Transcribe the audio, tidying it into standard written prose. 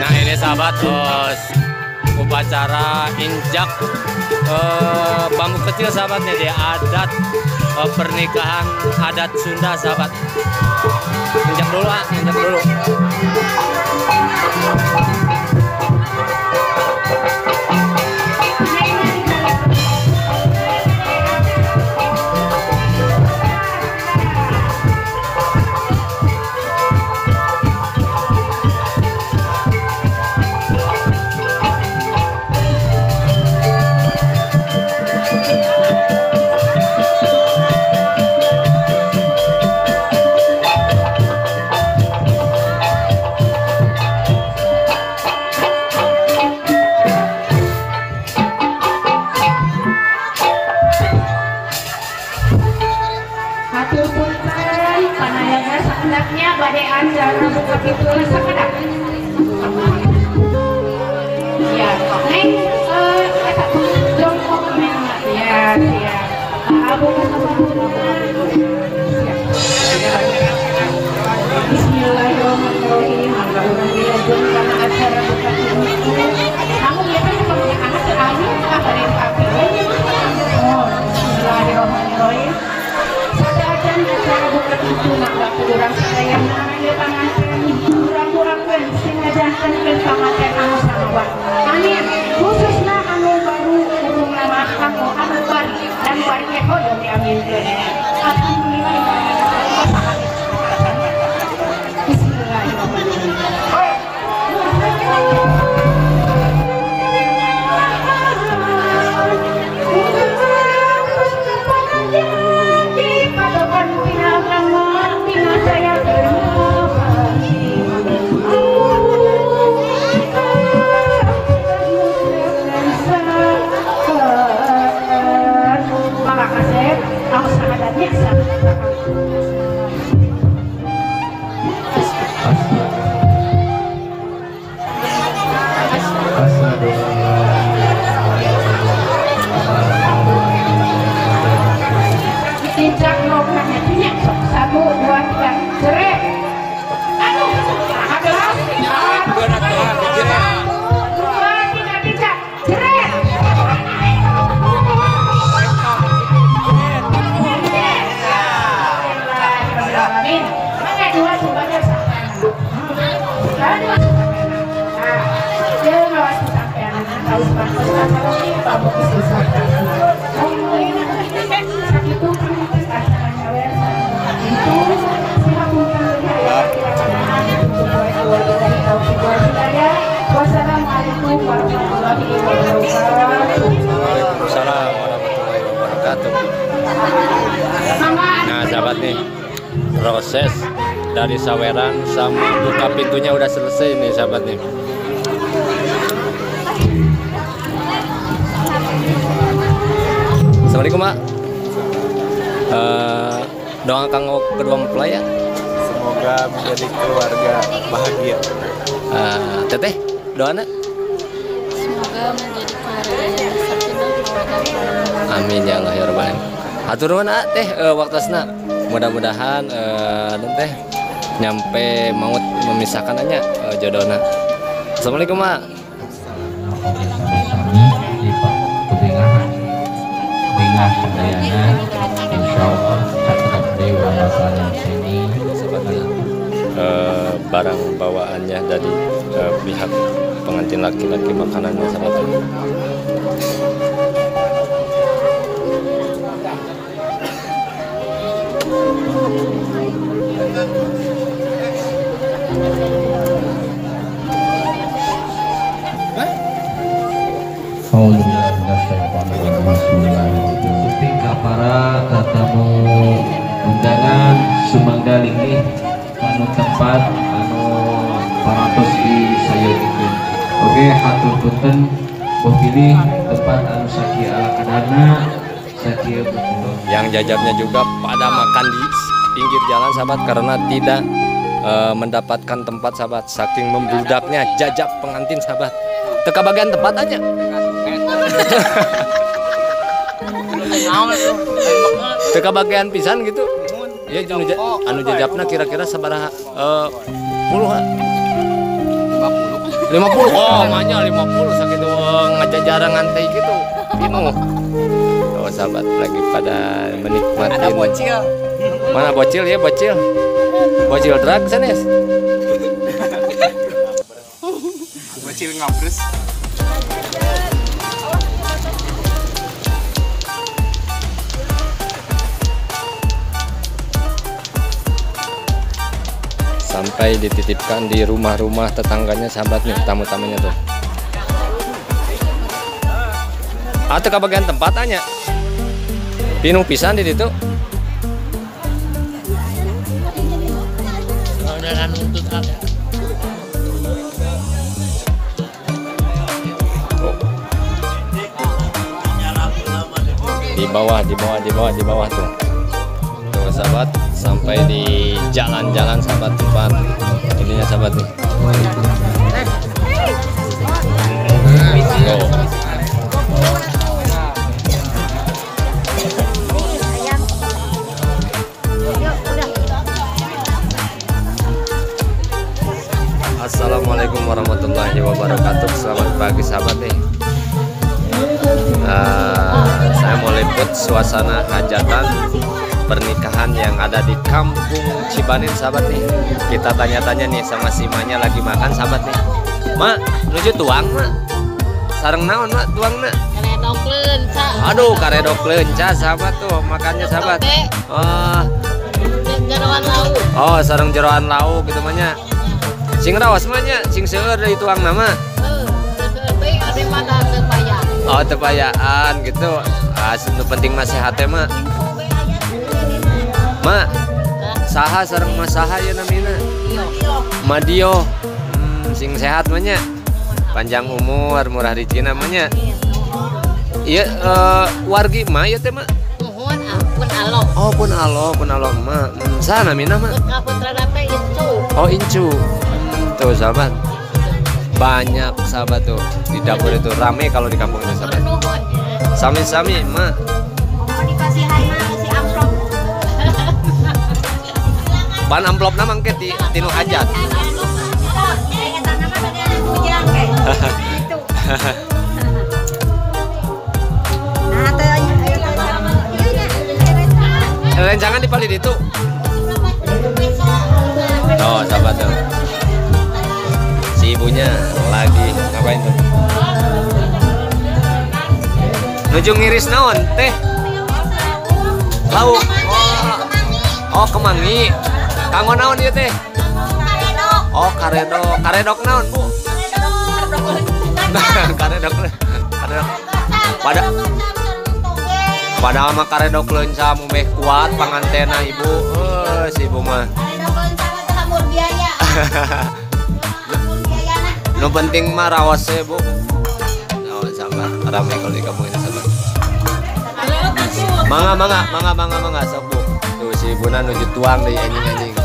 Nah ini sahabat, upacara injak bambu kecil sahabatnya di adat pernikahan adat Sunda sahabat. Injak dulu, injak dulu. Jangan buka pintu sekedap. Ya, neng, jongkok memang ya. Abu Bismillahirrahmanirrahim. Karena acara buka pintu. Kamu biasanya kalau punya anak terakhir apa yang pakai? Oh, Bismillahirrahmanirrahim. Pada acara buka pintu maka kurang sayang. Kurang-kurangkan sengajakan pengamatan anu samawa. Amin. Khususnya anu baru kurung lama anu bari dan bari keho yang diaminkan. Alhamdulillah. Bismillahirrahmanirrahim. Wassalamualaikum warahmatullahi wabarakatuh. Waalaikumsalam warahmatullahi wabarakatuh. Nah sahabat nih, proses dari saweran sama buka pintunya udah selesai nih sahabat nih. Assalamualaikum Mak. Doakan kedua mempelai ya. Semoga menjadi keluarga bahagia. Teteh, doanya? Semoga menjadi keluarga yang sakinah mawaddah. Amin ya Allah ya Rabbal alamin. Hatur nuhun teh waktosna. Mudah-mudahan teh nyampe maut memisahkan aja jodohna. Assalamualaikum Mak. Barang bawaannya dari pihak pengantin laki-laki, makanannya sahabat. Ketika para tatamu undangan sumanggaling nih anu tempat anu parantos di sayeungkeun. Oke, hatur punten boh pilih tempat anu sakieu alakanana sakieu betul. Yang jajabnya juga pada makan di pinggir jalan sahabat karena tidak mendapatkan tempat sahabat, saking membludaknya jajab pengantin sahabat. Teka bagian tempat aja. Teka bagian pisan gitu. Ya anu jajabna kira-kira sabaraha puluhan. 50. 50. Oh, mahnya 50 sakitu ngajajarang ngantai gitu. Pinu. Oh, sahabat lagi pada menikmati. Ada bocil. Mana bocil ya, bocil. Bocil drag sanes. Bocil ngabres. Sampai dititipkan di rumah-rumah tetangganya sahabat nih, tamu-tamunya tuh. Atau ke bagian tempatannya pinung pisan di situ. Di bawah tuh. Tuh sahabat, sampai di jalan-jalan sahabat tempat ininya sahabat nih. Tuh. Assalamualaikum warahmatullahi wabarakatuh. Selamat pagi sahabat nih. Saya mau liput suasana hajatan pernikahan yang ada di Kampung Cibanin sahabat nih. Kita tanya-tanya nih sama si Manya lagi makan sahabat nih. Mak, nuju tuang mak. Sareng naon mak tuang nak? Karedok leunca. Aduh, karedok leunca sahabat tuh makannya sahabat. Jeroan lauk. Oh, sareng jeroan lauk gitu manya. Sing rawas manya, sing seueur deui tuang nama. Baik ade mata tepaya. Oh, tepayaan gitu. Nu penting mah sehat teh mak. Mak, saha sareng mas saha ya namina? Madio. Sing sehat manya. Panjang umur, murah rezeki namanya. Iya, wargi mah ya teh mak. Nuhun ampun alo. Oh, pun alo mak. Saha namina mak? Kaputra teh itu. Oh, Incu. Tuh sahabat. Banyak sahabat tuh di dapur itu rame kalau di kampung ini sahabat. Sami-sami mak. Pan amplop nama ke di tinu hajat. Jangan dipali itu. Oh sahabat tuh. Si ibunya lagi ngapain tuh? Nuju ngiris naon teh? Lauk. Oh kemangi. Kanggo naon ieu teh? Oh karedok. Karedok naon bu? Karedok. Padahal mah karedok leunca mumeh kuat pangantena ibu. Si ibu mah. Nu penting mah rawas ya bu. Oh sabar, ramai kalau di kampung ini sabar. Mangga sok bu. Tuh si ibu nuju tuang deh anjing-anjing.